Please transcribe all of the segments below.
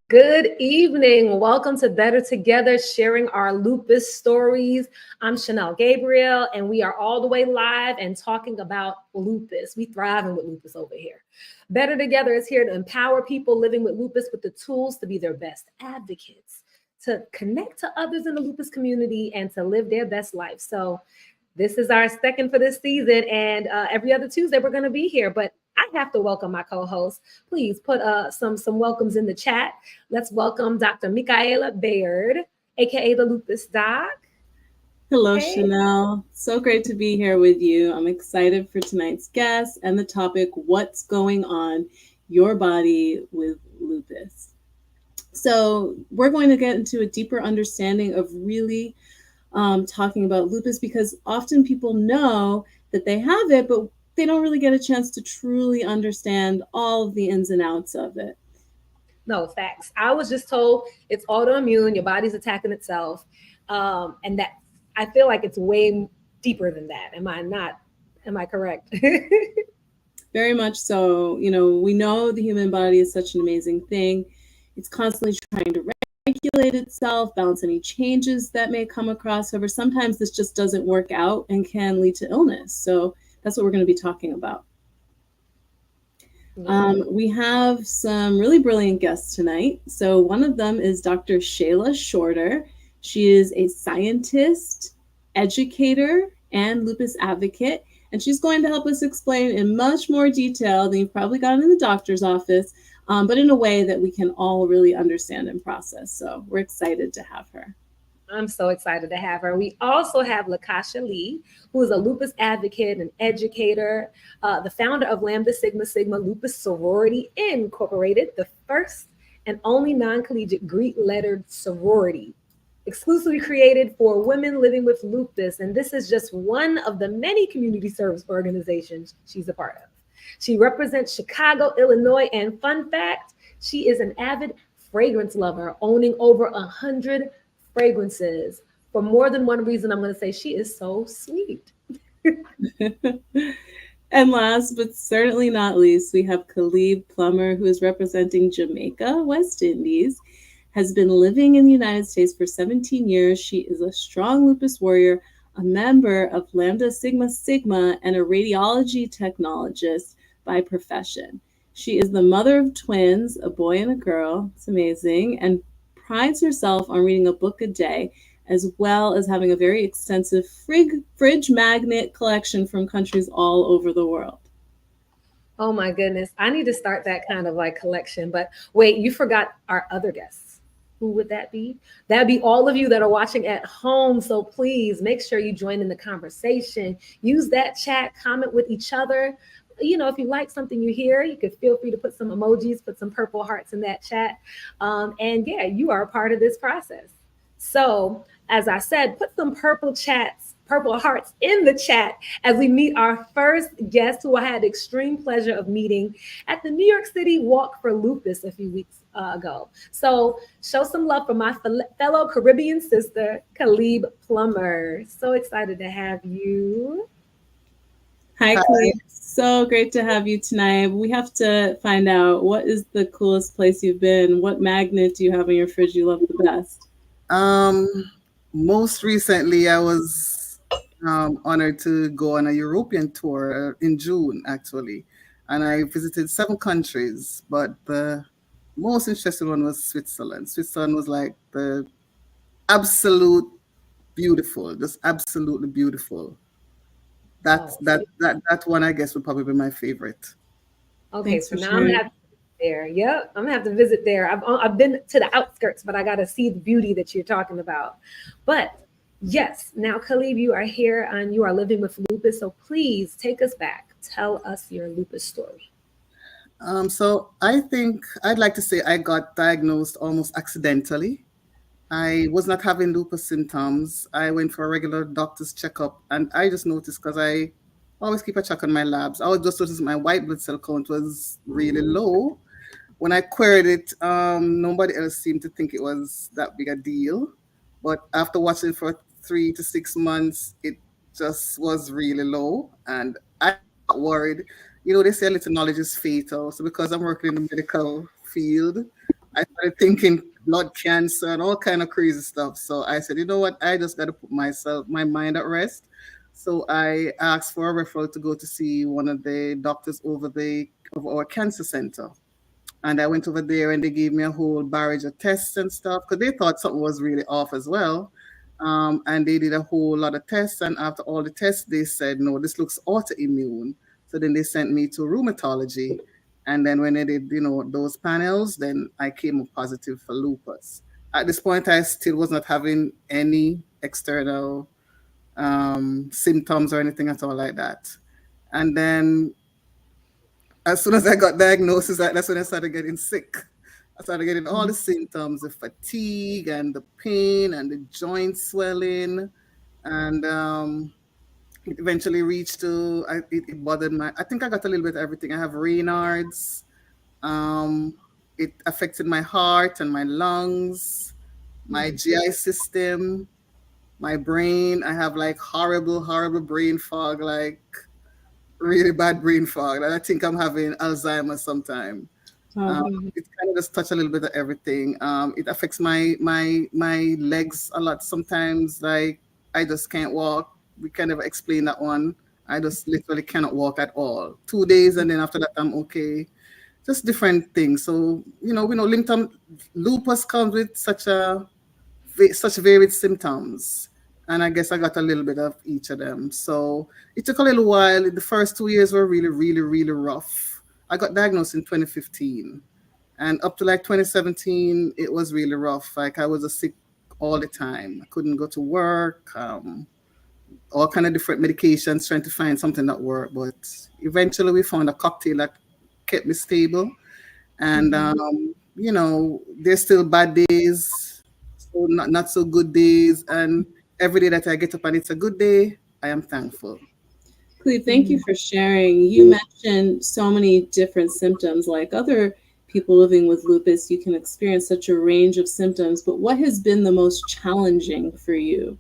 Good evening. Welcome to Better Together, sharing our lupus stories. I'm Shanelle Gabriel, and we are all the way live and talking about lupus. We thriving with lupus over here. Better Together is here to empower people living with lupus with the tools to be their best advocates, to connect to others in the lupus community, and to live their best life. So, this is our second for this season, and every other Tuesday we're going to be here. But I have to welcome my co-host. Please put some welcomes in the chat. Let's welcome Dr. Micaela Bayard, aka the Lupus Doc. Hello, Hey. Chanel. So great to be here with you. I'm excited for tonight's guest and the topic, what's going on your body with lupus. So we're going to get into a deeper understanding of really talking about lupus because often people know that they have it, but they don't really get a chance to truly understand all of the ins and outs of it. No, facts. I was just told it's autoimmune, your body's attacking itself. And that I feel like it's way deeper than that. Am I not? Am I correct? Very much so. We know the human body is such an amazing thing. It's constantly trying to regulate itself, balance any changes that may come across. However, sometimes this just doesn't work out and can lead to illness. So that's what we're going to be talking about. Yeah. We have some really brilliant guests tonight. So one of them is Dr. Shayla Shorter. She is a scientist, educator, and lupus advocate. And she's going to help us explain in much more detail than you've probably gotten in the doctor's office, but in a way that we can all really understand and process. So we're excited to have her. I'm so excited to have her. We also have Lakasha Lee, who is a lupus advocate and educator, the founder of Lambda Sigma Sigma Lupus Sorority Incorporated, the first and only non-collegiate Greek-lettered sorority exclusively created for women living with lupus. And this is just one of the many community service organizations she's a part of. She represents Chicago, Illinois, and fun fact, she is an avid fragrance lover, owning over 100 fragrances. For more than one reason, I'm going to say she is so sweet. And last but certainly not least, we have Khalib Plummer, who is representing Jamaica, West Indies, has been living in the United States for 17 years. She is a strong lupus warrior, a member of Lambda Sigma Sigma, and a radiology technologist by profession. She is the mother of twins, a boy and a girl. It's amazing. And prides herself on reading a book a day, as well as having a very extensive fridge magnet collection from countries all over the world. Oh my goodness. I need to start that kind of like collection. But wait, you forgot our other guests. Who would that be? That'd be all of you that are watching at home. So please make sure you join in the conversation. Use that chat, comment with each other. If you like something you hear, you could feel free to put some emojis, put some purple hearts in that chat. And yeah, you are a part of this process. So, as I said, put some purple hearts in the chat as we meet our first guest who I had the extreme pleasure of meeting at the New York City Walk for Lupus a few weeks ago. So, show some love for my fellow Caribbean sister, Khalib Plummer. So excited to have you. Hi, Hi. Khalid. So great to have you tonight. We have to find out what is the coolest place you've been? What magnet do you have in your fridge you love the best? Um, Most recently, I was honored to go on a European tour in June, actually, and I visited 7 countries. But the most interesting one was Switzerland. Switzerland was like the absolute beautiful, just absolutely beautiful. That Oh, that that that one, I guess, would probably be my favorite. okay, Thanks so for now I'm gonna sharing. have to visit there. Yep, I'm gonna have to visit there. I've been to the outskirts, but I got to see the beauty that you're talking about. But yes, now Khalib, you are here and you are living with lupus. So please take us back. Tell us your lupus story. So I think I'd like to say I got diagnosed almost accidentally. I was not having lupus symptoms. I went for a regular doctor's checkup, and I just noticed because I always keep a check on my labs. I was just noticed my white blood cell count was really low. When I queried it, nobody else seemed to think it was that big a deal. But after watching for 3 to 6 months, it just was really low, and I got worried. They say a little knowledge is fatal. So because I'm working in the medical field, I started thinking blood cancer and all kind of crazy stuff. So I said, you know what? I just got to put my mind at rest. So I asked for a referral to go to see one of the doctors of our cancer center. And I went over there and they gave me a whole barrage of tests and stuff because they thought something was really off as well. And they did a whole lot of tests. And after all the tests, they said, no, this looks autoimmune. So then they sent me to rheumatology. And then when they did, those panels, then I came up positive for lupus. At this point, I still was not having any external symptoms or anything at all like that. And then as soon as I got diagnosis, that's when I started getting sick. I started getting all the symptoms, the fatigue and the pain and the joint swelling. And it eventually reached to, it bothered I think I got a little bit of everything. I have Raynaud's. Um, it affected my heart and my lungs, my GI system, my brain. I have like horrible, horrible brain fog, like really bad brain fog. And I think I'm having Alzheimer's sometime. It kind of just touch a little bit of everything. It affects my legs a lot sometimes. Like I just can't walk. We can never explain that one. I just literally cannot walk at all. 2 days and then after that I'm okay. Just different things. So we know lupus comes with such varied symptoms. And I guess I got a little bit of each of them. So it took a little while. The first 2 years were really, really, really rough. I got diagnosed in 2015. And up to like 2017, it was really rough. Like I was sick all the time. I couldn't go to work, all kind of different medications, trying to find something that worked. But eventually we found a cocktail that kept me stable. And, there's still bad days, so not so good days. And every day that I get up and it's a good day, I am thankful. Cleve, thank you for sharing. You mentioned so many different symptoms. Like other people living with lupus, you can experience such a range of symptoms, but what has been the most challenging for you?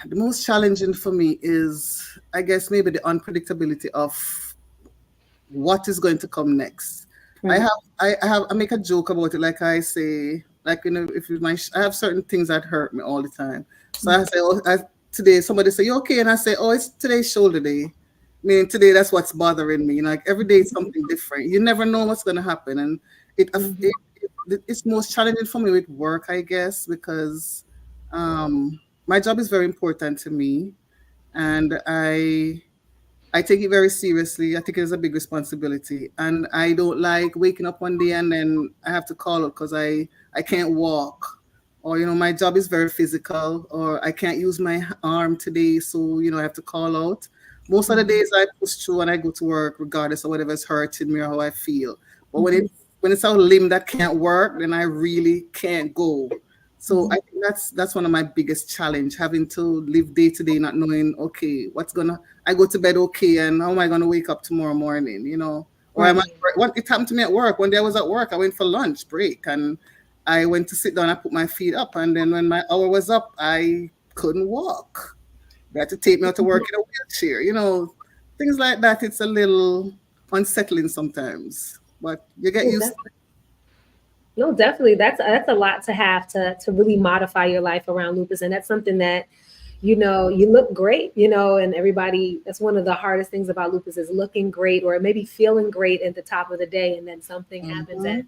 The most challenging for me is, I guess, maybe the unpredictability of what is going to come next. Right. I make a joke about it. Like I say, like, if I have certain things that hurt me all the time. So I say, today somebody say, you okay? And I say, oh, it's today's shoulder day. Meaning today, that's what's bothering me. Like every day is something different. You never know what's going to happen. And it's most challenging for me with work, I guess, because my job is very important to me. And I take it very seriously. I think it's a big responsibility. And I don't like waking up one day and then I have to call out because I can't walk. Or, my job is very physical, or I can't use my arm today. So, I have to call out. Most of the days I push through and I go to work regardless of whatever is hurting me or how I feel. But when it's a limb that can't work, then I really can't go. So I think that's one of my biggest challenge, having to live day to day, not knowing, okay, I go to bed okay, and how am I gonna wake up tomorrow morning, Or it happened to me at work. One day I was at work, I went for lunch break and I went to sit down, I put my feet up, and then when my hour was up, I couldn't walk. They had to take me out to work in a wheelchair, things like that. It's a little unsettling sometimes, but you get used to it. No, definitely. That's a lot to have to really modify your life around lupus. And that's something that, you look great, and everybody, that's one of the hardest things about lupus is looking great or maybe feeling great at the top of the day. And then something happens that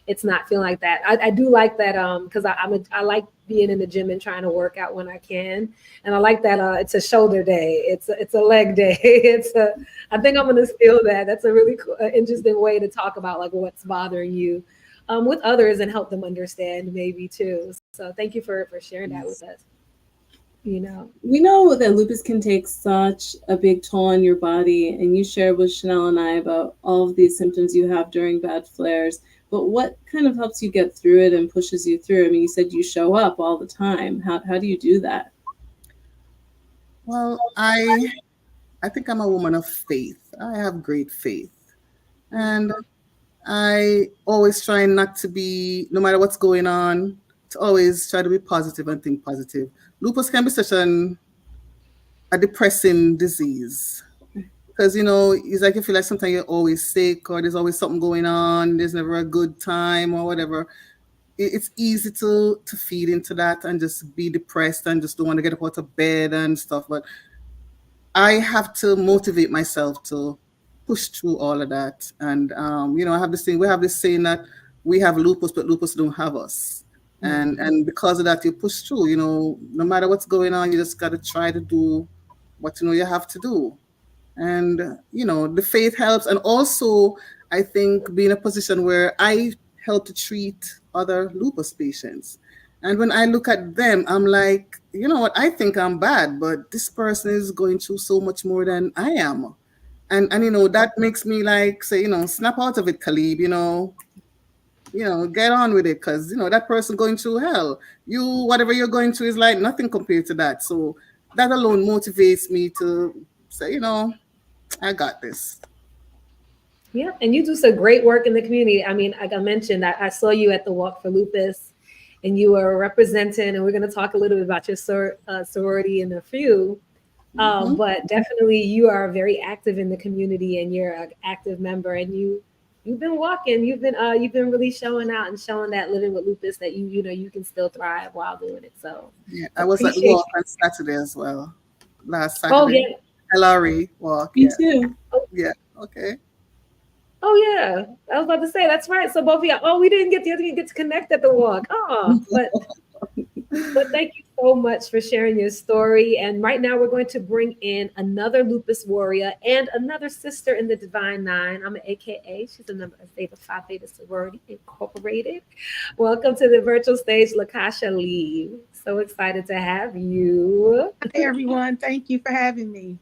it's not feeling like that. I do like that because I like being in the gym and trying to work out when I can, and I like that it's a shoulder day, it's a leg day. I think I'm gonna steal that. That's a really cool, interesting way to talk about like what's bothering you with others and help them understand maybe too. So thank you for sharing that with us. We know that lupus can take such a big toll on your body, and you shared with Shanelle and I about all of these symptoms you have during bad flares. But what kind of helps you get through it and pushes you through? I mean, you said you show up all the time. How do you do that? Well, I think I'm a woman of faith. I have great faith. And I always try not to be, no matter what's going on, to always try to be positive and think positive. Lupus can be such a depressing disease. Because it's like you feel like sometimes you're always sick, or there's always something going on. There's never a good time or whatever. It's easy to feed into that and just be depressed and just don't want to get up out of bed and stuff. But I have to motivate myself to push through all of that. And I have this thing. We have this saying that we have lupus, but lupus don't have us. And because of that, you push through. No matter what's going on, you just got to try to do what you have to do. And the faith helps. And also, I think being in a position where I help to treat other lupus patients. And when I look at them, I'm like, you know what? I think I'm bad, but this person is going through so much more than I am. And that makes me like say, snap out of it, Khalib. Get on with it, because that person going through hell. Whatever you're going through is like nothing compared to that. So that alone motivates me to say, I got this. Yeah, and you do some great work in the community. I mean, like I mentioned, I saw you at the Walk for Lupus, and you were representing, and we're going to talk a little bit about your sorority in a few. Hmm. But definitely, you are very active in the community, and you're an active member, and you've been walking, you've been really showing out and showing that living with lupus that you can still thrive while doing it. So Yeah, I was at the appreciate walk you. on Saturday as well. Last Oh Saturday, yeah, LRE walk. Me Yeah, too. yeah. Okay. oh yeah. I was about to say that's right. So both of you, oh, we didn't get to connect at the walk. Oh, but thank you so much for sharing your story. And right now, we're going to bring in another lupus warrior and another sister in the Divine Nine. I'm an AKA. She's a member of Theta Phi Theta Sorority Incorporated. Welcome to the virtual stage, Lakasha Lee. So excited to have you. Hi, everyone. Thank you for having me.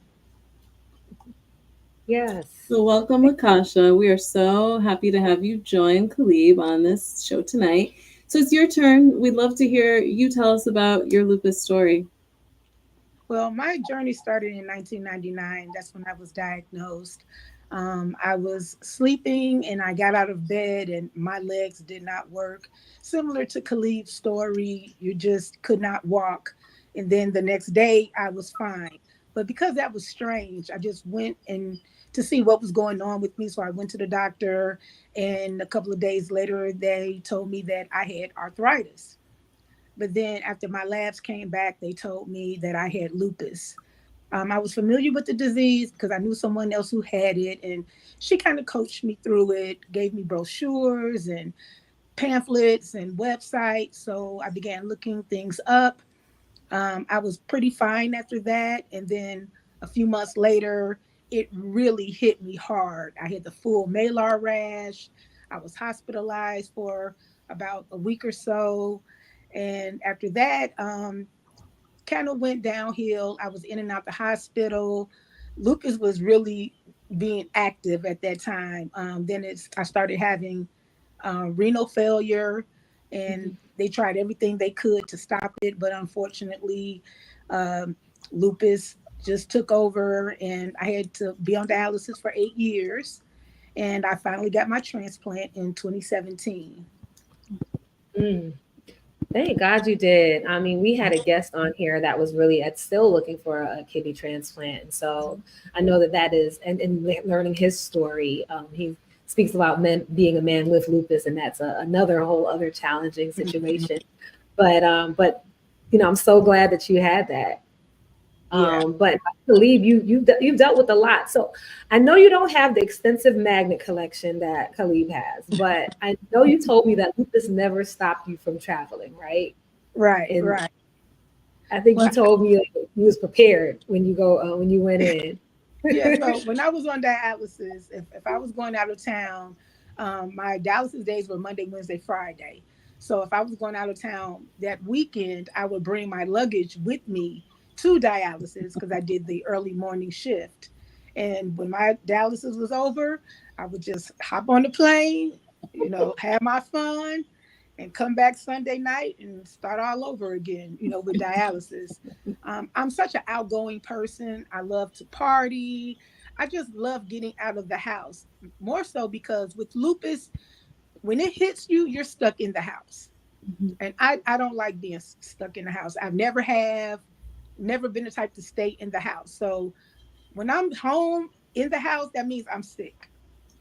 Yes. So, welcome, Akasha. We are so happy to have you join Khalib on this show tonight. So, it's your turn. We'd love to hear you tell us about your lupus story. Well, my journey started in 1999. That's when I was diagnosed. I was sleeping and I got out of bed and my legs did not work. Similar to Khalid's story, you just could not walk. And then the next day I was fine. But because that was strange, I just went and to see what was going on with me. So I went to the doctor, and a couple of days later, they told me that I had arthritis. But then after my labs came back, they told me that I had lupus. I was familiar with the disease because I knew someone else who had it, and she kind of coached me through it, gave me brochures and pamphlets and websites. So I began looking things up. I was pretty fine after that. And then a few months later, it really hit me hard. I had the full malar rash. I was hospitalized for about a week or so. And after that, kind of went downhill. I was in and out the hospital. Lupus was really being active at that time. Then I started having renal failure, and Mhm. they tried everything they could to stop it, but unfortunately, um, lupus just took over, and I had to be on dialysis for 8 years. And I finally got my transplant in 2017. Mm. Thank God you did. I mean, we had a guest on here that was really still looking for a kidney transplant. And so I know that is, and learning his story, he speaks about men being a man with lupus, and that's another whole other challenging situation. But I'm so glad that you had that. Yeah. But I believe you've dealt with a lot. So I know you don't have the extensive magnet collection that Khalib has, but I know you told me that lupus never stopped you from traveling, right? Right, And right. I think Well, you told me like, you was prepared when you went in. yeah, so when I was on dialysis, if I was going out of town, my dialysis days were Monday, Wednesday, Friday. So if I was going out of town that weekend, I would bring my luggage with me to dialysis because I did the early morning shift. And when my dialysis was over, I would just hop on the plane, have my fun, and come back Sunday night and start all over again, with dialysis. I'm such an outgoing person. I love to party. I just love getting out of the house, more so because with lupus, when it hits you, you're stuck in the house. Mhm. And I don't like being stuck in the house. I've never been the type to stay in the house. So when I'm home, in the house, that means I'm sick.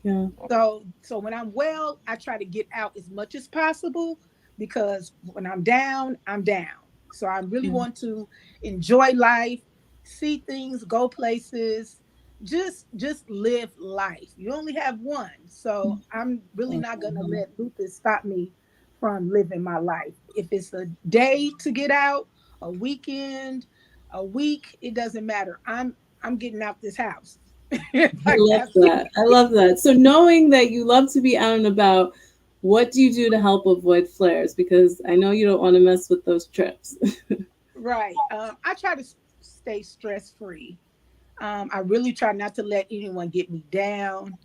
Yeah. So when I'm well, I try to get out as much as possible, because when I'm down, I'm down. So I really Yeah. want to enjoy life, see things, go places, just live life. You only have one. So I'm really not going to let lupus stop me from living my life. If it's a day to get out, a weekend, a week, it doesn't matter. I'm getting out this house. If I I love have to. that. I love that. So knowing that you love to be out and about, what do you do to help avoid flares? Because I know you don't want to mess with those trips. Right. I try to stay stress free. I really try not to let anyone get me down.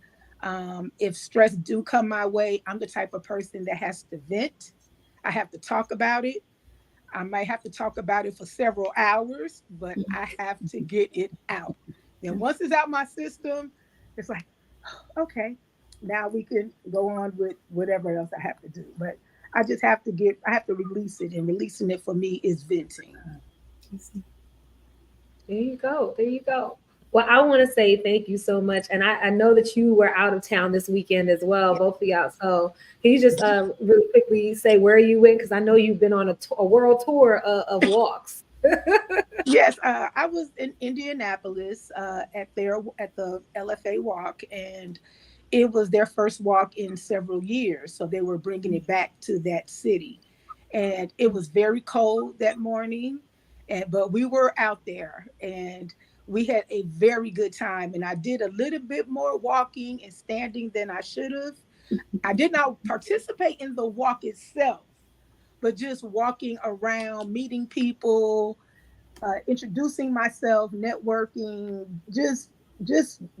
If stress do come my way, I'm the type of person that has to vent. I have to talk about it. I might have to talk about it for several hours, but I have to get it out. Then once it's out my system, it's like, okay, now we can go on with whatever else I have to do. But I just have to I have to release it, and releasing it for me is venting. There you go. There you go. Well, I want to say thank you so much. And I know that you were out of town this weekend as well, both of y'all. So can you just really quickly say where you went? Because I know you've been on a world tour of walks. Yes, I was in Indianapolis at the LFA walk, and it was their first walk in several years. So they were bringing it back to that city, and it was very cold that morning, and but we were out there, and we had a very good time. And I did a little bit more walking and standing than I should have. I did not participate in the walk itself, but just walking around, meeting people, introducing myself, networking, just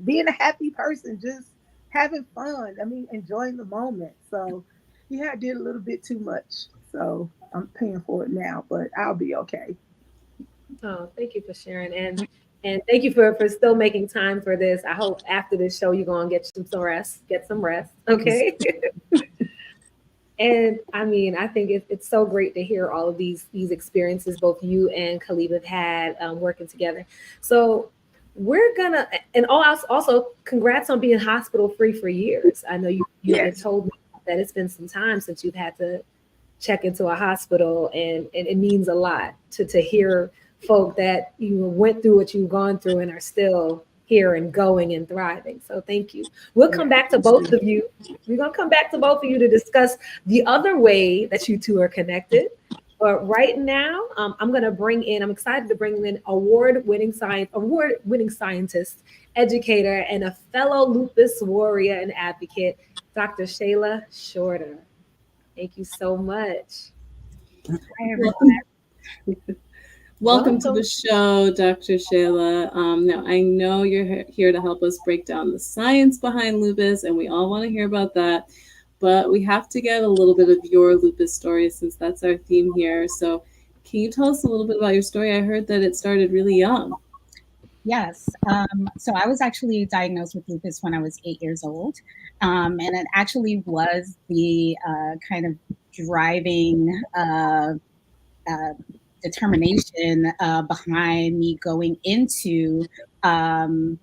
being a happy person, just having fun. I mean, enjoying the moment. So yeah, I did a little bit too much. So I'm paying for it now, but I'll be okay. Oh, thank you for sharing. And thank you for still making time for this. I hope after this show you're gonna get some rest. Get some rest. Okay. And I mean, I think it's so great to hear all of these experiences both you and Khalib have had working together. So we're gonna and also congrats on being hospital free for years. I know you had Yes. told me that it's been some time since you've had to check into a hospital, and it means a lot to hear folk that you went through what you've gone through and are still here and going and thriving. So thank you. We'll come Yeah. back to both of you. We're gonna come back to both of you to discuss the other way that you two are connected. But right now, I'm excited to bring in award-winning scientist, educator, and a fellow lupus warrior and advocate, Dr. Shayla Shorter. Thank you so much. Hi, everyone. Welcome, welcome to Welcome. the show, Dr. Shayla. Now, I know you're here to help us break down the science behind lupus, and we all want to hear about that. But we have to get a little bit of your lupus story since that's our theme here. So, can you tell us a little bit about your story? I heard that it started really young. Yes. So I was actually diagnosed with lupus when I was 8 years old. And it actually was the kind of driving uh, determination behind me going into um,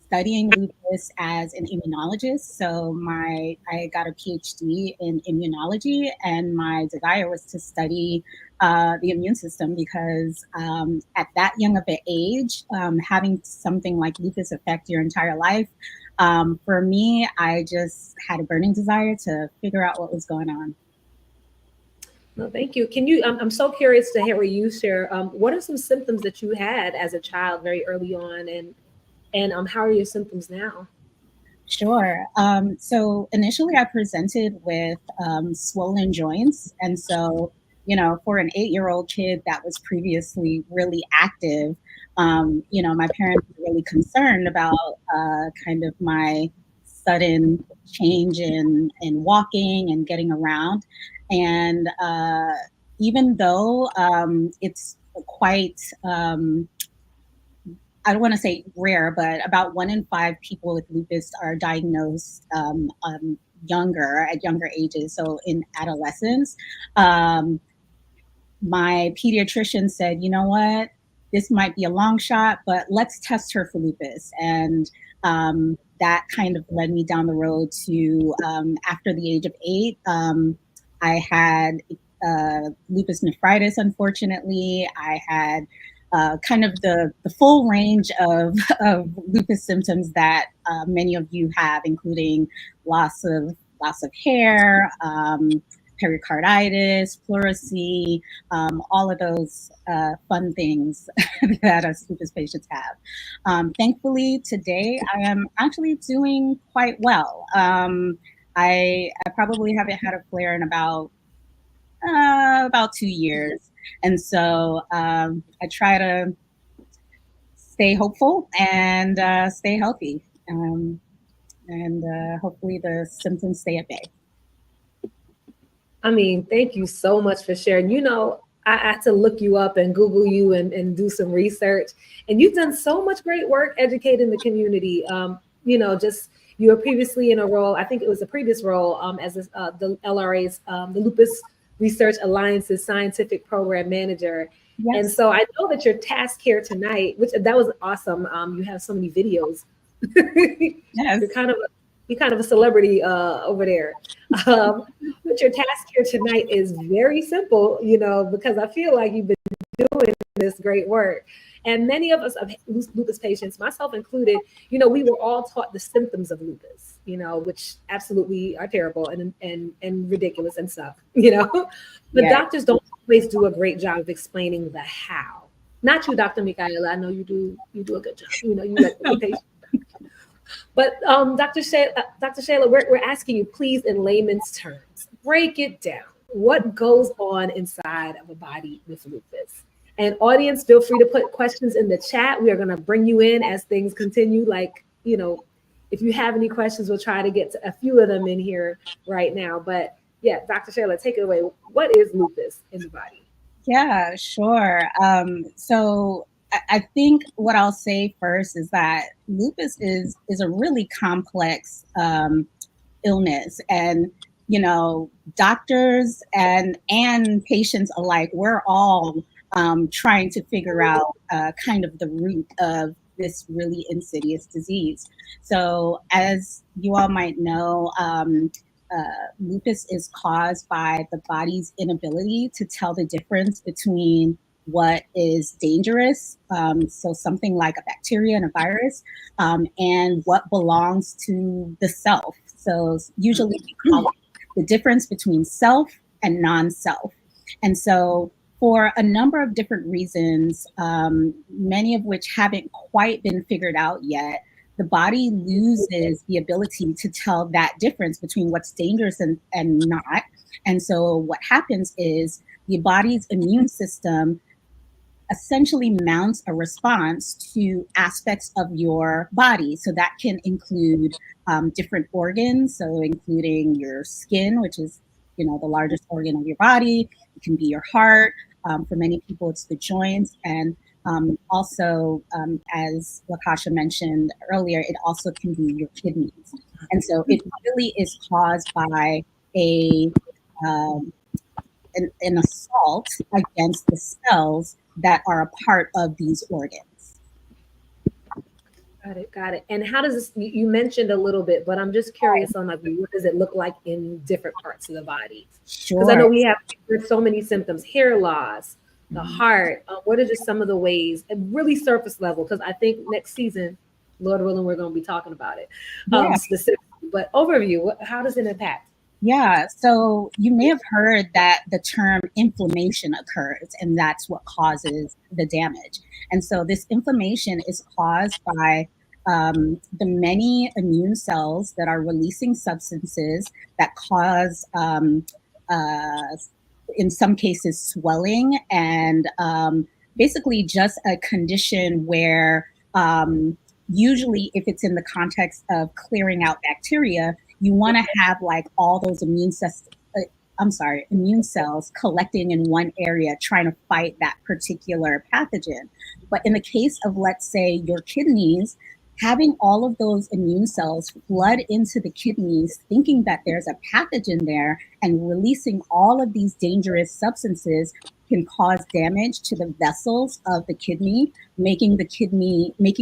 studying lupus as an immunologist. So I got a PhD in immunology, and my desire was to study the immune system because at that young of an age, having something like lupus affect your entire life, for me, I just had a burning desire to figure out what was going on. No, thank you. Can you? I'm so curious to hear you share. What are some symptoms that you had as a child very early on, and how are your symptoms now? Sure. So initially, I presented with swollen joints. And so, for an 8-year-old kid that was previously really active, my parents were really concerned about kind of my sudden change in walking and getting around. And even though it's quite I don't want to say rare, but about 1 in 5 people with lupus are diagnosed at younger ages. So in adolescence, um, my pediatrician said, you know what? this might be a long shot, but let's test her for lupus. And that kind of led me down the road to after the age of 8, I had lupus nephritis, unfortunately. I had kind of the full range of lupus symptoms that many of you have, including loss of hair, pericarditis, pleurisy, all of those fun things that us lupus patients have. Thankfully, today I am actually doing quite well. I probably haven't had a flare in about 2 years, and so I try to stay hopeful and stay healthy, and hopefully the symptoms stay at bay. I mean, thank you so much for sharing. I had to look you up and Google you and do some research. And you've done so much great work educating the community. Just you were previously in a role, I think it was a previous role as the LRA's, the Lupus Research Alliance's scientific program manager. Yes. And so I know that your task here tonight, which that was awesome. You have so many videos. Yes. You're kind of a celebrity over there. But your task here tonight is very simple, because I feel like you've been doing this great work. And many of us lupus patients, myself included, we were all taught the symptoms of lupus, which absolutely are terrible and ridiculous and suck, But Yeah. doctors don't always do a great job of explaining the how. Not you, Dr. Micaela. I know you do a good job. You let the patient. But Dr. Shayla, we're asking you, please, in layman's terms, break it down. What goes on inside of a body with lupus? And audience, feel free to put questions in the chat. We are going to bring you in as things continue. If you have any questions, we'll try to get to a few of them in here right now. But yeah, Dr. Shayla, take it away. What is lupus in the body? Yeah, sure. So I think what I'll say first is that lupus is a really complex illness, and doctors and patients alike, we're all trying to figure out kind of the root of this really insidious disease. So, as you all might know, lupus is caused by the body's inability to tell the difference between what is dangerous, so something like a bacteria and a virus, and what belongs to the self. So usually we call it the difference between self and non-self. And so for a number of different reasons, many of which haven't quite been figured out yet, the body loses the ability to tell that difference between what's dangerous and not. And so what happens is the body's immune system essentially mounts a response to aspects of your body. So that can include different organs, so including your skin, which is the largest organ of your body. It can be your heart. For many people, it's the joints. And also, as Lakasha mentioned earlier, it also can be your kidneys. And so it really is caused by an assault against the cells that are a part of these organs. Got it. And how does this, you mentioned a little bit, but I'm just curious on what does it look like in different parts of the body? Sure. Because I know there's so many symptoms, hair loss, the heart. What are just some of the ways, and really surface level? Because I think next season, Lord willing, we're going to be talking about it specifically. But overview, how does it impact? Yeah, so you may have heard that the term inflammation occurs, and that's what causes the damage. And so this inflammation is caused by the many immune cells that are releasing substances that cause, in some cases, swelling, and basically just a condition where usually if it's in the context of clearing out bacteria, you want to have like all those immune cells collecting in one area trying to fight that particular pathogen. But in the case of, let's say, your kidneys, having all of those immune cells flood into the kidneys, thinking that there's a pathogen there and releasing all of these dangerous substances can cause damage to the vessels of the kidney, making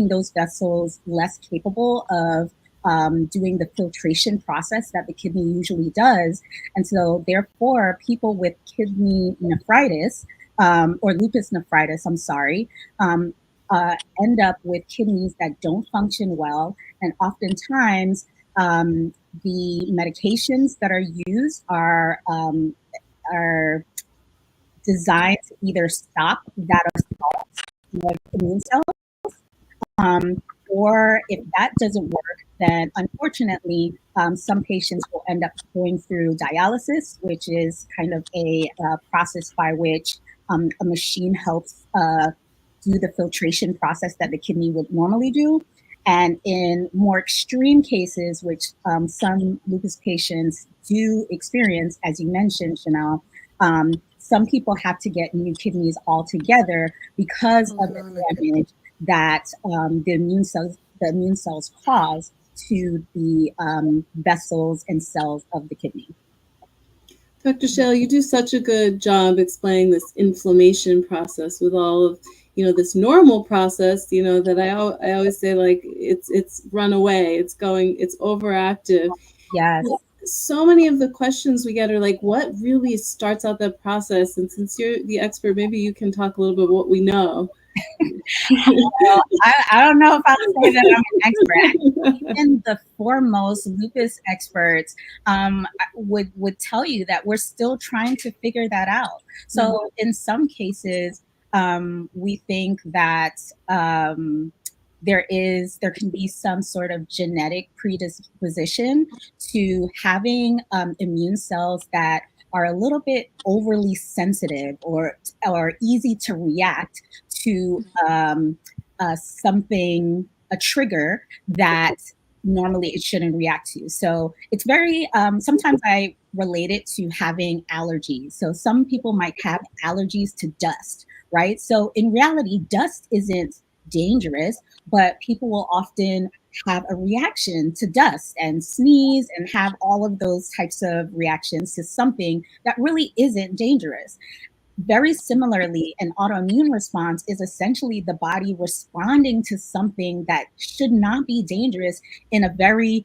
those vessels less capable of doing the filtration process that the kidney usually does. And so therefore, people with kidney nephritis, or lupus nephritis, I'm sorry, end up with kidneys that don't function well. And oftentimes, the medications that are used are designed to either stop that assault of immune cells, or if that doesn't work, then unfortunately, some patients will end up going through dialysis, which is kind of a process by which a machine helps do the filtration process that the kidney would normally do. And in more extreme cases, which some lupus patients do experience, as you mentioned, Shanelle, some people have to get new kidneys altogether because of the damage that the immune cells cause to the vessels and cells of the kidney. Dr. Shell, you do such a good job explaining this inflammation process with all of, this normal process, that I always say, like, it's run away, it's overactive. Yes. So many of the questions we get are like, what really starts out that process? And since you're the expert, maybe you can talk a little bit about what we know. Well, I don't know if I would say that I'm an expert. Even the foremost lupus experts would tell you that we're still trying to figure that out. So in some cases, we think that there can be some sort of genetic predisposition to having immune cells that are a little bit overly sensitive or easy to react to something, a trigger that normally it shouldn't react to. So it's very, sometimes I relate it to having allergies. So some people might have allergies to dust, right? So in reality, dust isn't dangerous, but people will often have a reaction to dust and sneeze and have all of those types of reactions to something that really isn't dangerous. Very similarly, an autoimmune response is essentially the body responding to something that should not be dangerous in a very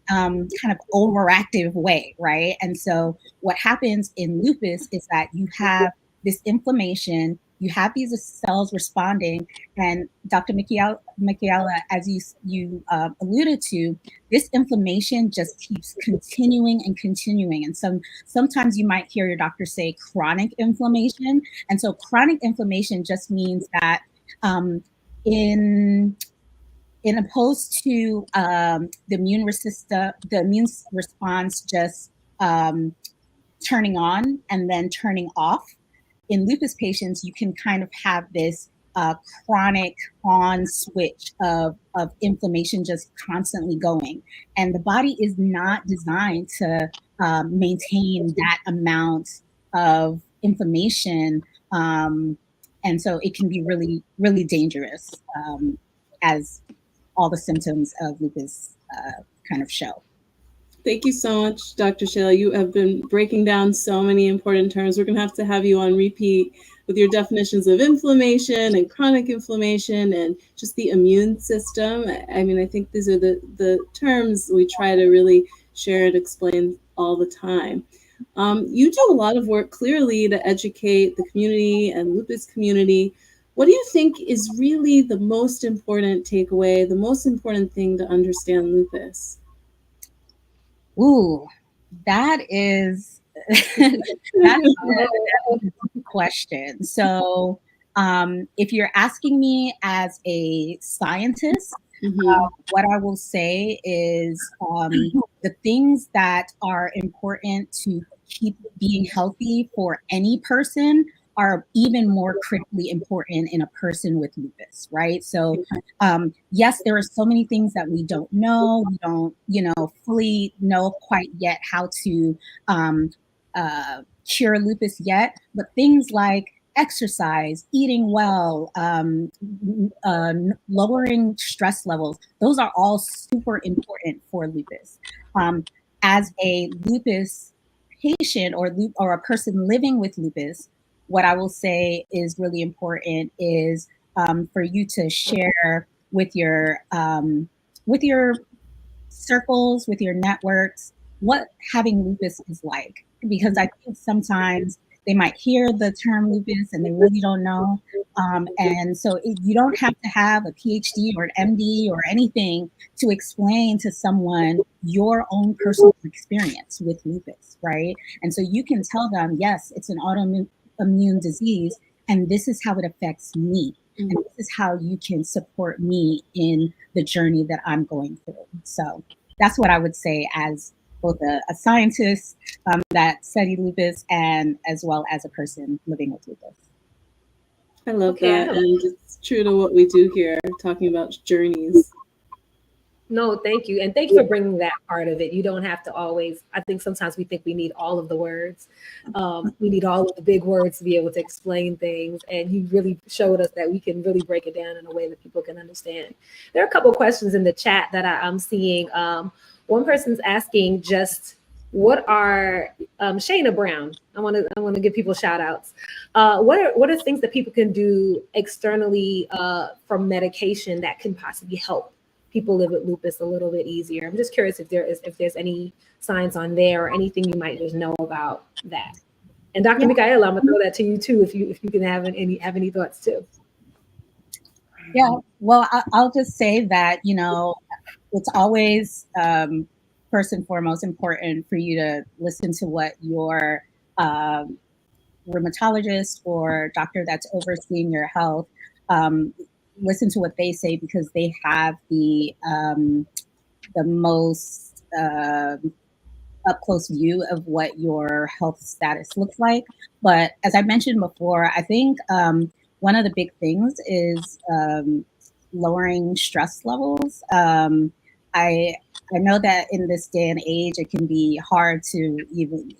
kind of overactive way, right? And so what happens in lupus is that you have this inflammation, you have these cells responding, and Dr. Micaela, as you alluded to, this inflammation just keeps continuing and continuing. And sometimes you might hear your doctor say chronic inflammation. And so chronic inflammation just means that in opposed to the immune response just turning on and then turning off, in lupus patients, you can kind of have this chronic on switch of inflammation just constantly going. And the body is not designed to maintain that amount of inflammation. And so it can be really, really dangerous, as all the symptoms of lupus kind of show. Thank you so much, Dr. Shayla. You have been breaking down so many important terms. We're going to have you on repeat with your definitions of inflammation and chronic inflammation and just the immune system. I mean, I think these are the terms we try to really share and explain all the time. You do a lot of work clearly to educate the community and lupus community. What do you think is really the most important takeaway, the most important thing to understand lupus? Ooh, that's a good question. So if you're asking me as a scientist, what I will say is the things that are important to keep being healthy for any person are even more critically important in a person with lupus, right? So yes, there are so many things that we don't know. We don't, fully know quite yet how to cure lupus yet, but things like exercise, eating well, lowering stress levels, those are all super important for lupus. As a lupus patient or a person living with lupus, what I will say is really important is for you to share with your circles, with your networks, what having lupus is like. Because I think sometimes they might hear the term lupus and they really don't know. And so you don't have to have a PhD or an MD or anything to explain to someone your own personal experience with lupus, right? And so you can tell them, yes, it's an autoimmune disease, and this is how it affects me. And this is how you can support me in the journey that I'm going through. So that's what I would say as both a scientist that studied lupus and as well as a person living with lupus. I love Okay, that. And it's true to what we do here, talking about journeys. No, thank you. And thank you for bringing that part of it. You don't have to always, I think sometimes we think we need all of the words. We need all of the big words to be able to explain things. And you really showed us that we can really break it down in a way that people can understand. There are a couple of questions in the chat that I'm seeing. One person's asking just what are Shayna Brown? I want to give people shout outs. What are things that people can do externally from medication that can possibly help people live with lupus a little bit easier? I'm just curious if there's any science on there or anything you might just know about that. And Dr. Micaela, I'm gonna throw that to you too, if you can have any thoughts too. Yeah, well, I'll just say that, it's always first and foremost important for you to listen to what your rheumatologist or doctor that's overseeing your health, listen to what they say, because they have the most up close view of what your health status looks like. But as I mentioned before, I think one of the big things is lowering stress levels. I know that in this day and age, it can be hard to even,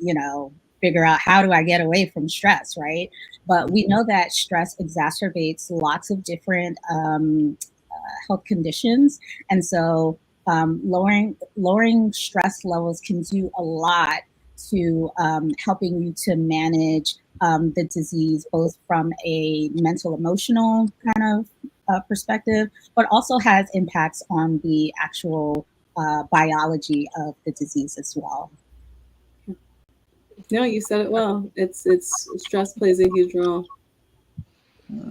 figure out how do I get away from stress, right? But we know that stress exacerbates lots of different health conditions. And so lowering stress levels can do a lot to helping you to manage the disease, both from a mental, emotional kind of perspective, but also has impacts on the actual biology of the disease as well. No, you said it well. It's stress plays a huge role.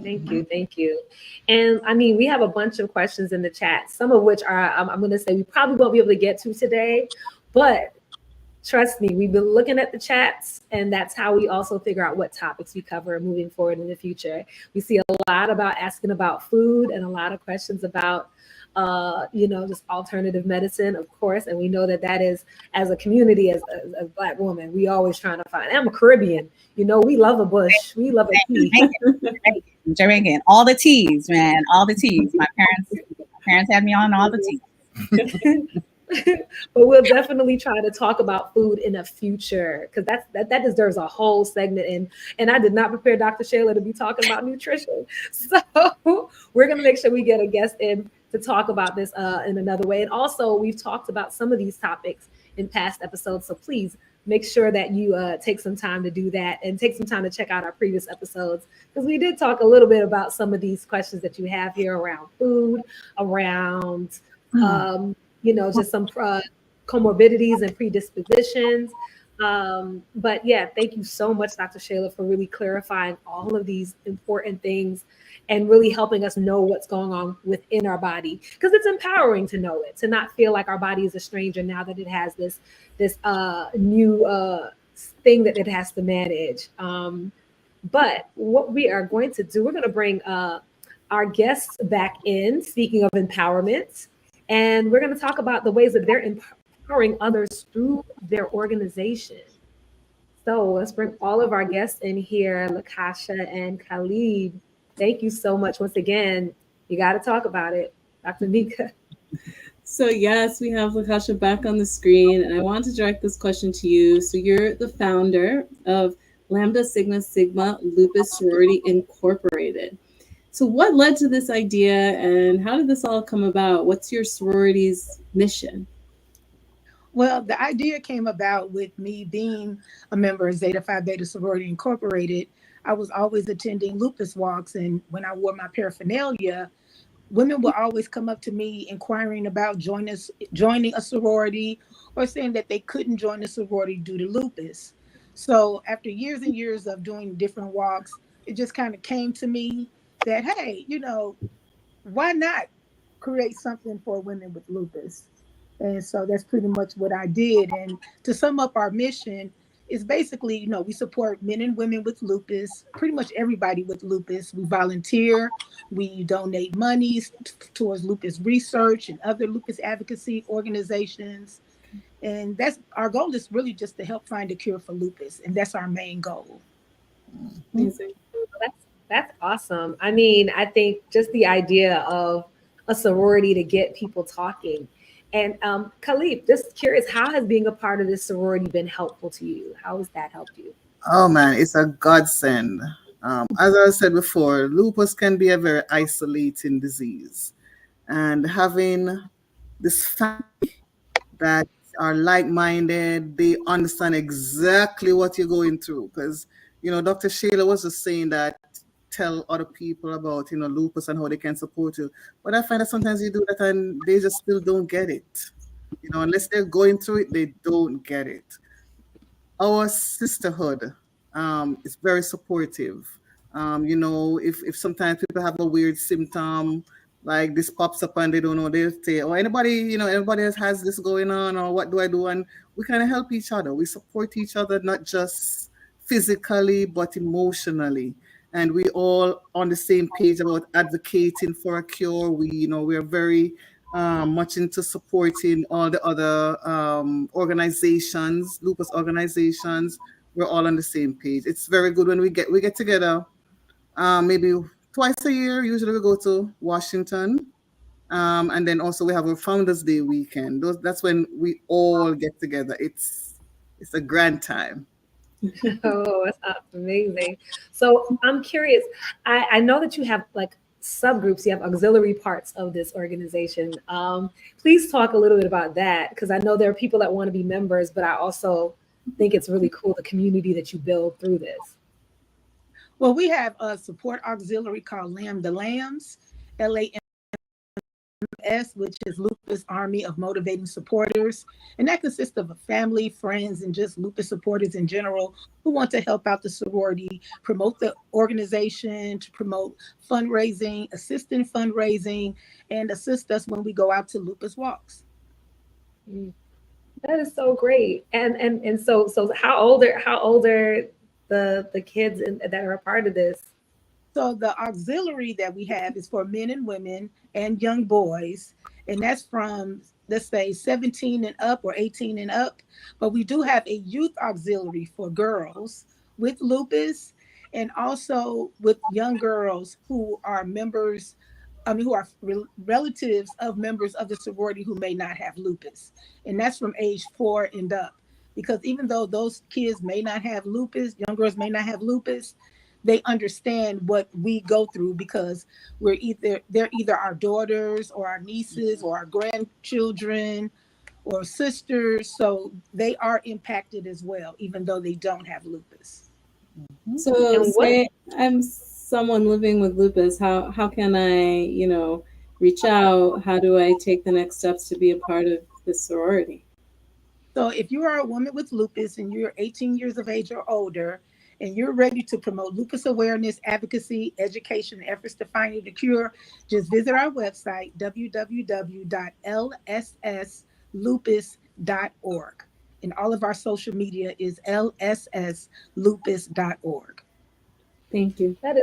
Thank you. And I mean, we have a bunch of questions in the chat, some of which are I'm going to say we probably won't be able to get to today, but trust me, we've been looking at the chats, and that's how we also figure out what topics we cover moving forward in the future. We see a lot about asking about food and a lot of questions about just alternative medicine, of course. And we know that is, as a community, as a Black woman, we always trying to find. I'm a Caribbean, we love a bush, we love a tea. Jamaican, all the teas, man, all the teas. My parents had me on all the teas. But we'll definitely try to talk about food in the future, because that deserves a whole segment. And I did not prepare Dr. Shayla to be talking about nutrition, so we're gonna make sure we get a guest in to talk about this in another way. And also, we've talked about some of these topics in past episodes, so please make sure that you take some time to do that, and take some time to check out our previous episodes, because we did talk a little bit about some of these questions that you have here around food, around just some comorbidities and predispositions. But yeah, thank you so much, Dr. Shayla, for really clarifying all of these important things and really helping us know what's going on within our body, because it's empowering to know it, to not feel like our body is a stranger now that it has this new thing that it has to manage. But what we are going to do, we're going to bring our guests back in, speaking of empowerment, and we're going to talk about the ways that they're empowering others through their organization. So let's bring all of our guests in here, Lakasha and Khalid. Thank you so much once again. You got to talk about it, Dr. Mika. So yes, we have Lakasha back on the screen, and I want to direct this question to you. So you're the founder of Lambda Sigma Sigma Lupus Sorority Incorporated. So what led to this idea, and how did this all come about? What's your sorority's mission? Well, the idea came about with me being a member of Zeta Phi Beta Sorority Incorporated. I was always attending lupus walks, and when I wore my paraphernalia, women will always come up to me inquiring about joining a sorority, or saying that they couldn't join a sorority due to lupus. So after years and years of doing different walks, it just kind of came to me that, hey, why not create something for women with lupus? And so that's pretty much what I did. And to sum up our mission, is basically, we support men and women with lupus, pretty much everybody with lupus. We volunteer, we donate monies towards lupus research and other lupus advocacy organizations. And that's our goal, is really just to help find a cure for lupus. And that's our main goal. Amazing. That's that's awesome. I mean, I think just the idea of a sorority to get people talking. And Khalif, just curious, how has being a part of this sorority been helpful to you? How has that helped you? Oh man, it's a godsend. As I said before, lupus can be a very isolating disease, and having this family that are like-minded, they understand exactly what you're going through. Because Dr. Shayla was just saying that tell other people about lupus and how they can support you. But I find that sometimes you do that and they just still don't get it. Unless they're going through it, they don't get it. Our sisterhood is very supportive. If sometimes people have a weird symptom, like this pops up and they don't know, they'll say, "Oh, anybody else has this going on, or what do I do?" And we kind of help each other. We support each other, not just physically, but emotionally. And we all on the same page about advocating for a cure. We are very much into supporting all the other organizations, lupus organizations. We're all on the same page. It's very good when we get together. Maybe twice a year. Usually we go to Washington, and then also we have a Founders Day weekend. That's when we all get together. It's a grand time. Oh, that's amazing. So I'm curious. I know that you have like subgroups, you have auxiliary parts of this organization. Please talk a little bit about that, because I know there are people that want to be members, but I also think it's really cool the community that you build through this. Well, we have a support auxiliary called Lamb the Lambs, LAMS, which is Lupus Army of Motivating Supporters. And that consists of a family, friends, and just lupus supporters in general who want to help out the sorority, promote the organization, to promote fundraising, assist in fundraising, and assist us when we go out to lupus walks. Mm, that is so great. And so how older the kids that are a part of this? So the auxiliary that we have is for men and women and young boys, and that's from, let's say, 17 and up or 18 and up. But we do have a youth auxiliary for girls with lupus, and also with young girls who are members, who are relatives of members of the sorority who may not have lupus. And that's from age 4 and up. Because even though those kids may not have lupus, young girls may not have lupus, they understand what we go through, because they're either our daughters or our nieces or our grandchildren or sisters. So they are impacted as well, even though they don't have lupus. So And what say I'm someone living with lupus, how can I, reach out? How do I take the next steps to be a part of this sorority? So if you are a woman with lupus and you're 18 years of age or older, and you're ready to promote lupus awareness, advocacy, education, and efforts to find a cure, just visit our website, www.lsslupus.org. And all of our social media is lsslupus.org. Thank you. that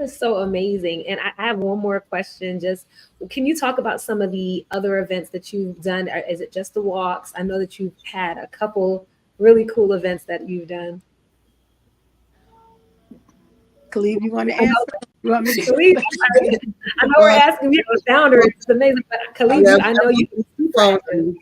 is so amazing. And I have one more question. Just can you talk about some of the other events that you've done? Is it just the walks? I know that you've had a couple really cool events that you've done. Khalid, you want to I know, answer? You want me to? Khalid, I know we're Well, asking you, the founder. It's amazing, but Khalid, yeah, I know you can super active.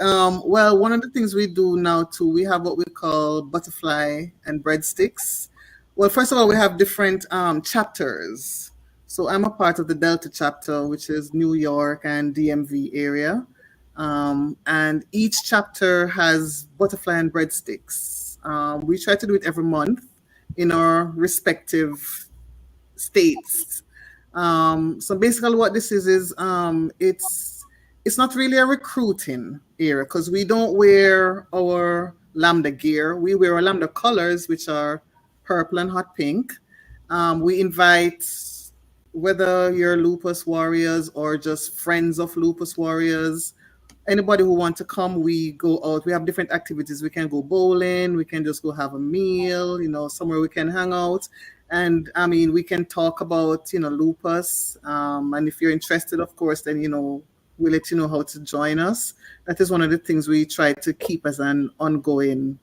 founders. Well, one of the things we do now too, we have what we call butterfly and breadsticks. Well, first of all, we have different chapters. So I'm a part of the Delta chapter, which is New York and DMV area. And each chapter has butterfly and breadsticks. We try to do it every month. in our respective states. So basically what this is it's not really a recruiting area because we don't wear our lambda gear. We wear our lambda colors, which are purple and hot pink. We invite whether you're lupus warriors or just friends of lupus warriors, anybody who want to come, we go out. We have different activities. We can go bowling, we can just go have a meal, somewhere we can hang out. And I mean, we can talk about, lupus. And if you're interested, of course, then, we'll let you know how to join us. That is one of the things we try to keep as an ongoing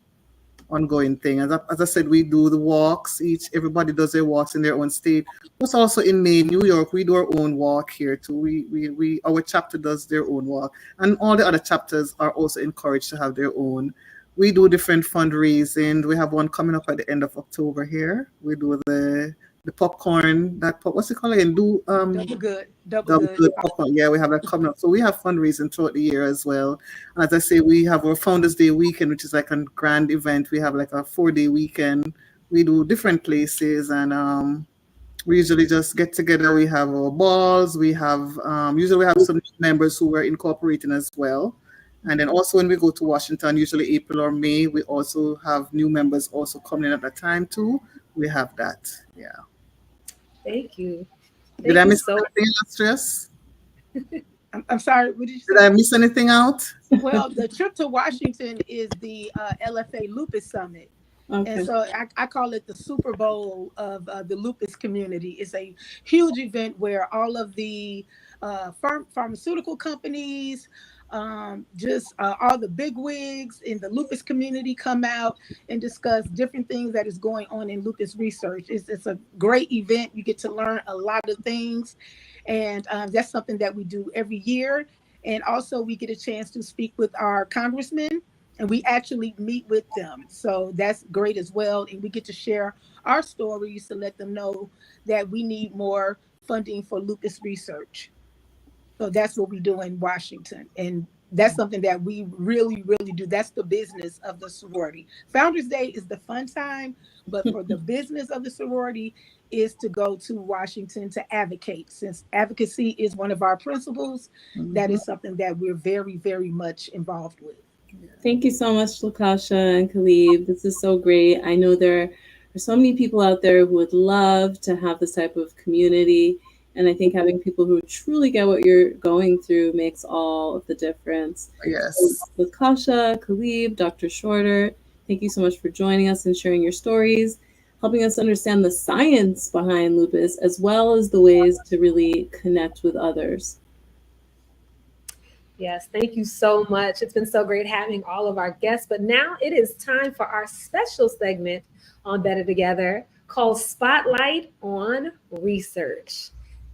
thing. As I said, we do the walks. Everybody does their walks in their own state. But also in Maine, New York, we do our own walk here too. We our chapter does their own walk, and all the other chapters are also encouraged to have their own. We do different fundraising. We have one coming up at the end of October here. We do the popcorn. What's it called again? Double good popcorn. Yeah, we have that coming up. So we have fundraising throughout the year as well. And as I say, we have our Founders Day weekend, which is like a grand event. We have like a 4-day weekend. We do different places, and we usually just get together. We have our balls. We have usually we have some members who are incorporating as well. And then also when we go to Washington, usually April or May, we also have new members also coming in at that time too. We have that. Yeah. Thank you. Did I miss anything, Illustrious? I'm sorry, what did you say? Did I miss anything out? Well, the trip to Washington is the LFA Lupus Summit. Okay. And so I call it the Super Bowl of the lupus community. It's a huge event where all of the pharmaceutical companies, just all the big wigs in the lupus community come out and discuss different things that is going on in lupus research. It's a great event. You get to learn a lot of things, and that's something that we do every year. And also we get a chance to speak with our congressmen, and we actually meet with them. So that's great as well. And we get to share our stories to let them know that we need more funding for lupus research. So that's what we do in Washington. And that's something that we really, really do. That's the business of the sorority. Founders Day is the fun time, but for the business of the sorority is to go to Washington to advocate. Since advocacy is one of our principles, that is something that we're very, very much involved with. Thank you so much, Lakasha and Khalib. This is so great. I know there are so many people out there who would love to have this type of community. And I think having people who truly get what you're going through makes all of the difference. Yes. So, Lakasha, Khalib, Dr. Shorter, thank you so much for joining us and sharing your stories, helping us understand the science behind lupus, as well as the ways to really connect with others. Yes, thank you so much. It's been so great having all of our guests. But now it is time for our special segment on Better Together called Spotlight on Research.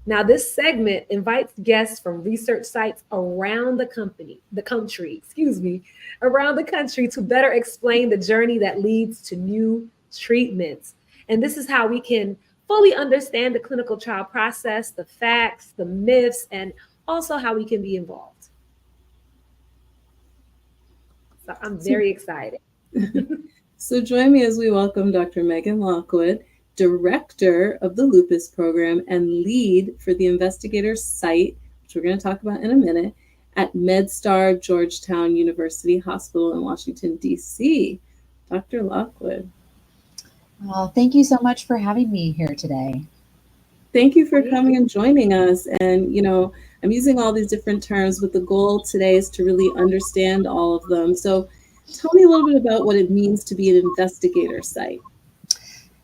Now, this segment invites guests from research sites around the country to better explain the journey that leads to new treatments. And this is how we can fully understand the clinical trial process, the facts, the myths, and also how we can be involved. So I'm very excited. So join me as we welcome Dr. Megan Lockwood, Director of the Lupus Program and lead for the investigator site, which we're going to talk about in a minute, at MedStar Georgetown University Hospital in Washington, D.C. Dr. Lockwood. Well, thank you so much for having me here today. Thank you for coming and joining us. And, I'm using all these different terms, but the goal today is to really understand all of them. So tell me a little bit about what it means to be an investigator site.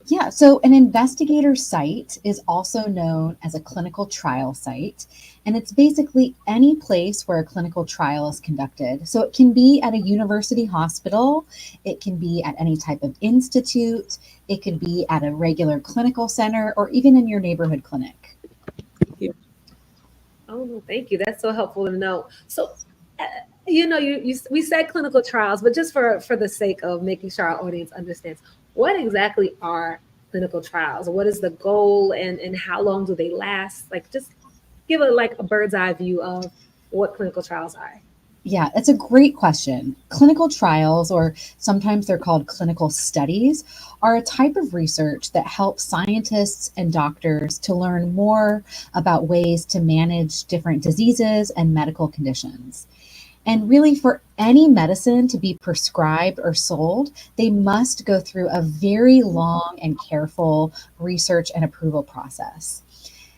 Yeah, so an investigator site is also known as a clinical trial site, and it's basically any place where a clinical trial is conducted. So it can be at a university hospital, it can be at any type of institute, it could be at a regular clinical center, or even in your neighborhood clinic. Thank you. Oh, no, thank you. That's so helpful to know. So, we said clinical trials, but just for the sake of making sure our audience understands, what exactly are clinical trials? What is the goal and how long do they last? Like, just give a bird's eye view of what clinical trials are. Yeah, it's a great question. Clinical trials, or sometimes they're called clinical studies, are a type of research that helps scientists and doctors to learn more about ways to manage different diseases and medical conditions. And really, for any medicine to be prescribed or sold, they must go through a very long and careful research and approval process.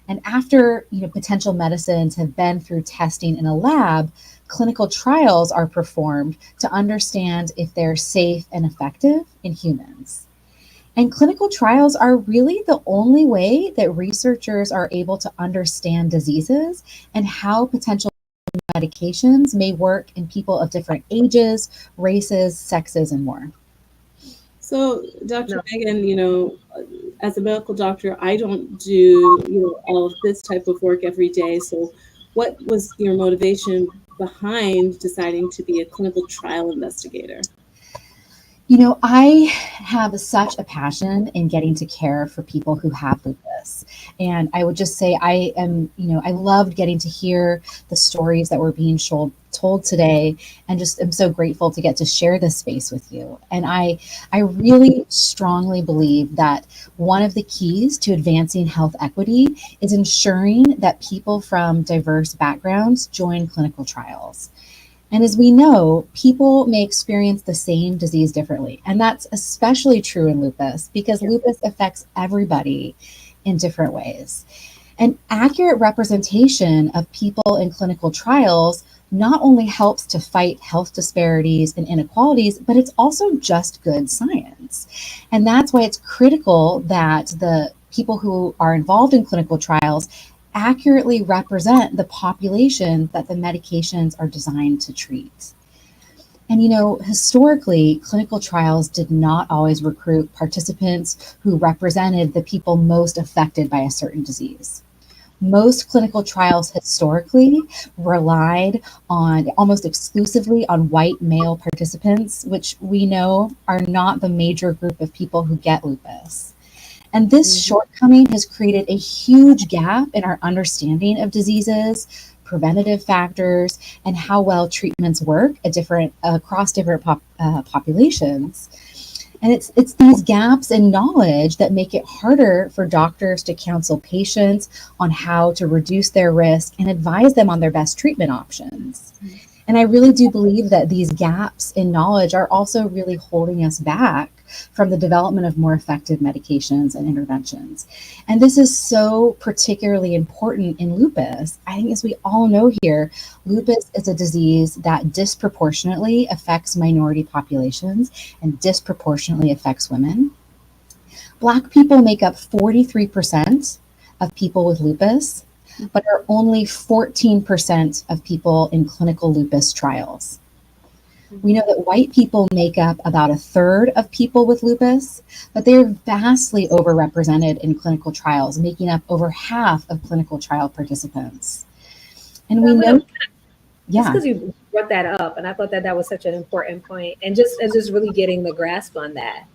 And after, potential medicines have been through testing in a lab, clinical trials are performed to understand if they're safe and effective in humans. And clinical trials are really the only way that researchers are able to understand diseases and how potential medications may work in people of different ages, races, sexes, and more. So, Dr. No. Megan, as a medical doctor, I don't do, all of this type of work every day. So, what was your motivation behind deciding to be a clinical trial investigator? I have such a passion in getting to care for people who have lupus. And I would just say I loved getting to hear the stories that were being told today, and just am so grateful to get to share this space with you. And I really strongly believe that one of the keys to advancing health equity is ensuring that people from diverse backgrounds join clinical trials. And as we know, people may experience the same disease differently. And that's especially true in lupus because lupus affects everybody in different ways. An accurate representation of people in clinical trials not only helps to fight health disparities and inequalities, but it's also just good science. And that's why it's critical that the people who are involved in clinical trials accurately represent the population that the medications are designed to treat. And historically, clinical trials did not always recruit participants who represented the people most affected by a certain disease. Most clinical trials historically relied on almost exclusively on white male participants, which we know are not the major group of people who get lupus. And this shortcoming has created a huge gap in our understanding of diseases, preventative factors, and how well treatments work across different populations. And it's these gaps in knowledge that make it harder for doctors to counsel patients on how to reduce their risk and advise them on their best treatment options. And I really do believe that these gaps in knowledge are also really holding us back from the development of more effective medications and interventions. And this is so particularly important in lupus. I think, as we all know here, lupus is a disease that disproportionately affects minority populations and disproportionately affects women. Black people make up 43% of people with lupus, but are only 14% of people in clinical lupus trials. We know that white people make up about a third of people with lupus, but they are vastly overrepresented in clinical trials, making up over half of clinical trial participants. And we know, Just because you brought that up, and I thought that was such an important point, and just really getting the grasp on that.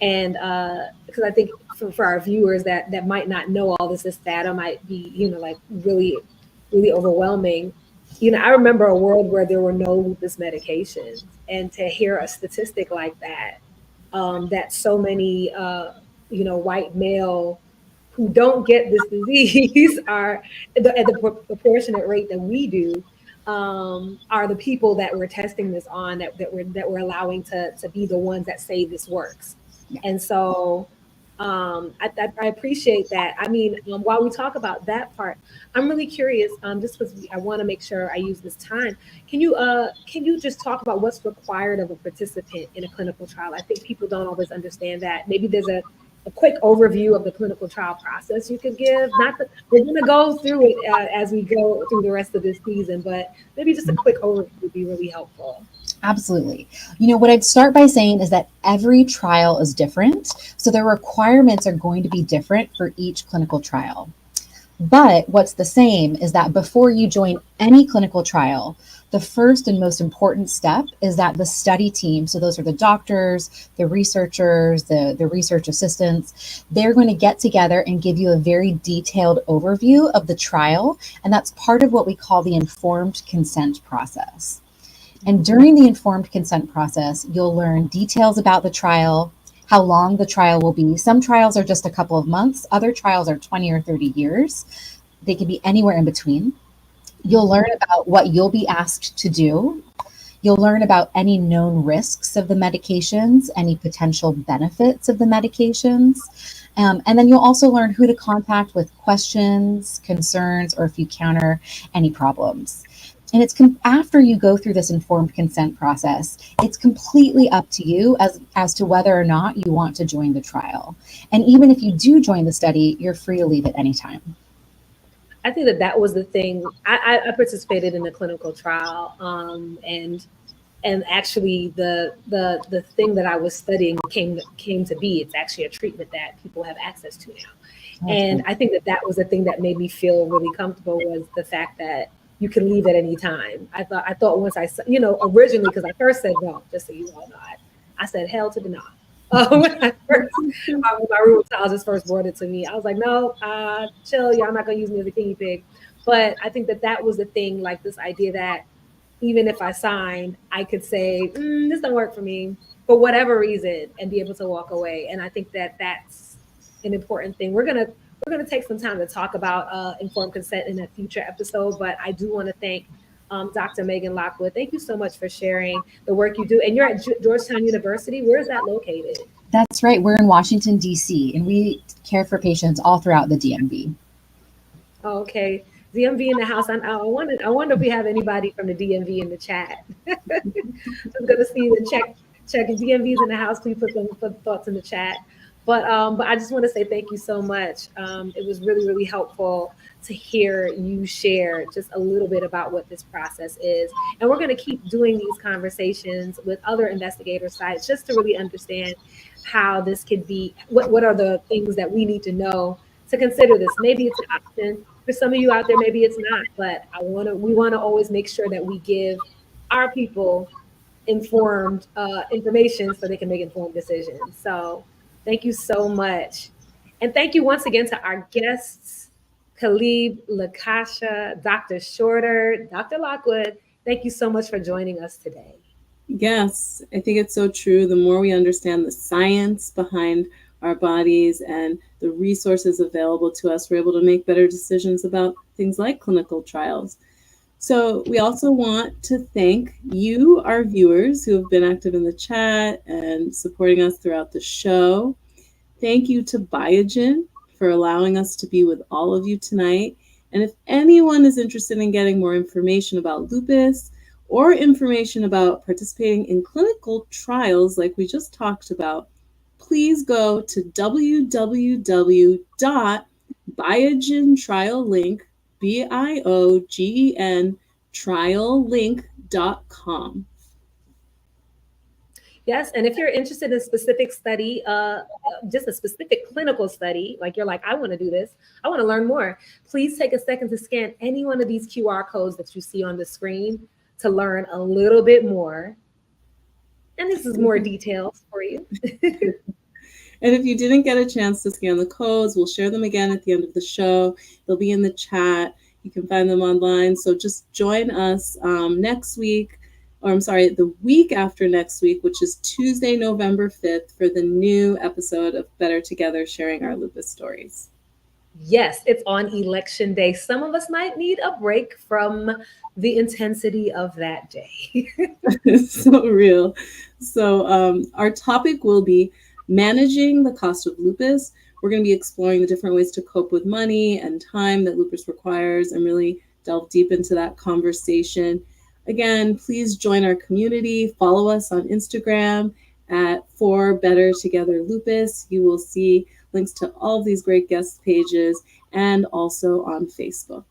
And because I think for our viewers that might not know all this data might be, like really, really overwhelming. I remember a world where there were no lupus medications, and to hear a statistic like that, that so many, white male who don't get this disease are at the proportionate rate that we do, are the people that we're testing this on, that we're allowing to be the ones that say this works. And so I appreciate that. I mean, while we talk about that part, I'm really curious, just because I want to make sure I use this time. Can you just talk about what's required of a participant in a clinical trial? I think people don't always understand that. Maybe there's a quick overview of the clinical trial process you could give. Not that we're going to go through it as we go through the rest of this season, but maybe just a quick overview would be really helpful. Absolutely. What I'd start by saying is that every trial is different. So the requirements are going to be different for each clinical trial. But what's the same is that before you join any clinical trial, the first and most important step is that the study team, so those are the doctors, the researchers, the research assistants, they're going to get together and give you a very detailed overview of the trial. And that's part of what we call the informed consent process. And during the informed consent process, you'll learn details about the trial, how long the trial will be. Some trials are just a couple of months, other trials are 20 or 30 years. They can be anywhere in between. You'll learn about what you'll be asked to do. You'll learn about any known risks of the medications, any potential benefits of the medications. And then you'll also learn who to contact with questions, concerns, or if you counter any problems. And it's after you go through this informed consent process, it's completely up to you as to whether or not you want to join the trial. And even if you do join the study, you're free to leave at any time. I think that was the thing. I participated in a clinical trial, and actually the thing that I was studying came to be. It's actually a treatment that people have access to now, and I think that was the thing that made me feel really comfortable, was the fact that you can leave at any time. I thought once originally, because I first said no, just so you all know, I said hell to the no. When my rheumatologist first brought it to me, I was like, no, chill, y'all not gonna use me as a guinea pig. But I think that was the thing, like this idea that even if I signed, I could say, this don't work for me for whatever reason, and be able to walk away. And I think that that's an important thing. We're gonna take some time to talk about informed consent in a future episode, but I do want to thank Dr. Megan Lockwood. Thank you so much for sharing the work you do. And you're at Georgetown University. Where is that located? That's right. We're in Washington, D.C., and we care for patients all throughout the DMV. Oh, okay. DMV in the house. I wonder if we have anybody from the DMV in the chat. I'm going to see and check if DMV's in the house. Please put thoughts in the chat. But I just want to say thank you so much. It was really, really helpful to hear you share just a little bit about what this process is. And we're going to keep doing these conversations with other investigator sites just to really understand how this could be, what are the things that we need to know to consider this. Maybe it's an option for some of you out there, maybe it's not, but we want to always make sure that we give our people informed information so they can make informed decisions. So thank you so much. And thank you once again to our guests, Khalib, Lakasha, Dr. Shorter, Dr. Lockwood. Thank you so much for joining us today. Yes, I think it's so true. The more we understand the science behind our bodies and the resources available to us, we're able to make better decisions about things like clinical trials. So we also want to thank you, our viewers, who have been active in the chat and supporting us throughout the show. Thank you to Biogen for allowing us to be with all of you tonight. And if anyone is interested in getting more information about lupus or information about participating in clinical trials like we just talked about, please go to www.biogentriallink, BIOGEN triallink.com. Yes, and if you're interested in a specific study, just a specific clinical study, like you're like, I want to do this, I want to learn more, please take a second to scan any one of these QR codes that you see on the screen to learn a little bit more. And this is more details for you. And if you didn't get a chance to scan the codes, we'll share them again at the end of the show. They'll be in the chat. You can find them online. So just join us next week, or I'm sorry, the week after next week, which is Tuesday, November 5th, for the new episode of Better Together, Sharing Our Lupus Stories. Yes, it's on election day. Some of us might need a break from the intensity of that day. It's so real. So our topic will be managing the cost of lupus. We're going to be exploring the different ways to cope with money and time that lupus requires and really delve deep into that conversation. Again, please join our community. Follow us on Instagram at For Better Together Lupus. You will see links to all of these great guest pages and also on Facebook.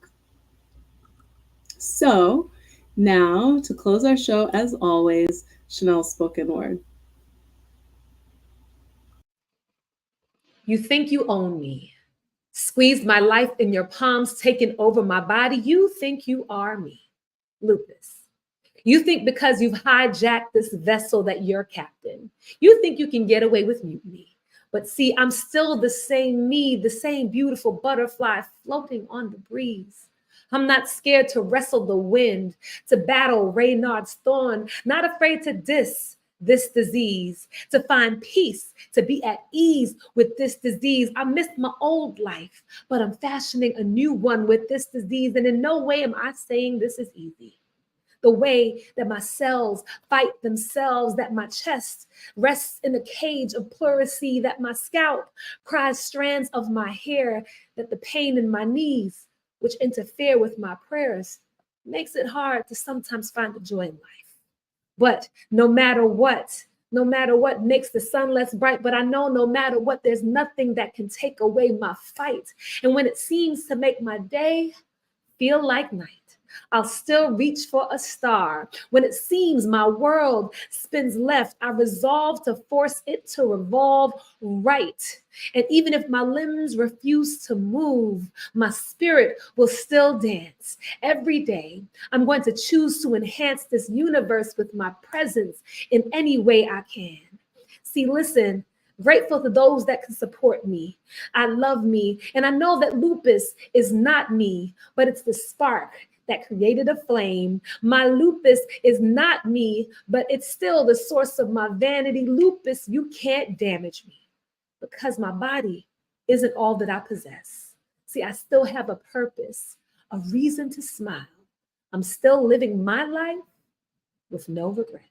So now, to close our show, as always, Shanelle's spoken word. You think you own me. Squeezed my life in your palms, taking over my body. You think you are me, lupus. You think because you've hijacked this vessel that you're captain. You think you can get away with mutiny. But see, I'm still the same me, the same beautiful butterfly floating on the breeze. I'm not scared to wrestle the wind, to battle Reynard's thorn, not afraid to diss this disease, to find peace, to be at ease with this disease. I missed my old life, but I'm fashioning a new one with this disease. And in no way am I saying this is easy. The way that my cells fight themselves, that my chest rests in a cage of pleurisy, that my scalp cries strands of my hair, that the pain in my knees, which interfere with my prayers, makes it hard to sometimes find the joy in life. But no matter what makes the sun less bright, but I know no matter what, there's nothing that can take away my fight. And when it seems to make my day feel like night, I'll still reach for a star. When it seems my world spins left, I resolve to force it to revolve right. And even if my limbs refuse to move, my spirit will still dance. Every day, I'm going to choose to enhance this universe with my presence in any way I can. See, listen, grateful to those that can support me. I love me, and I know that lupus is not me, but it's the spark that created a flame. My lupus is not me, but it's still the source of my vanity. Lupus, you can't damage me because my body isn't all that I possess. See, I still have a purpose, a reason to smile. I'm still living my life with no regrets.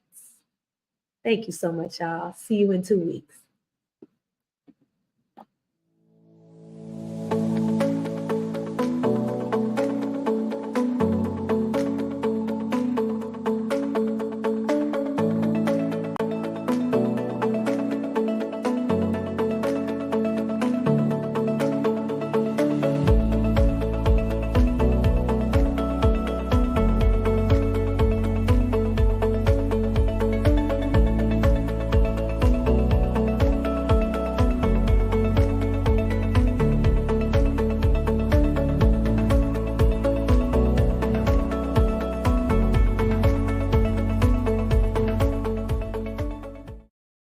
Thank you so much, y'all. See you in 2 weeks.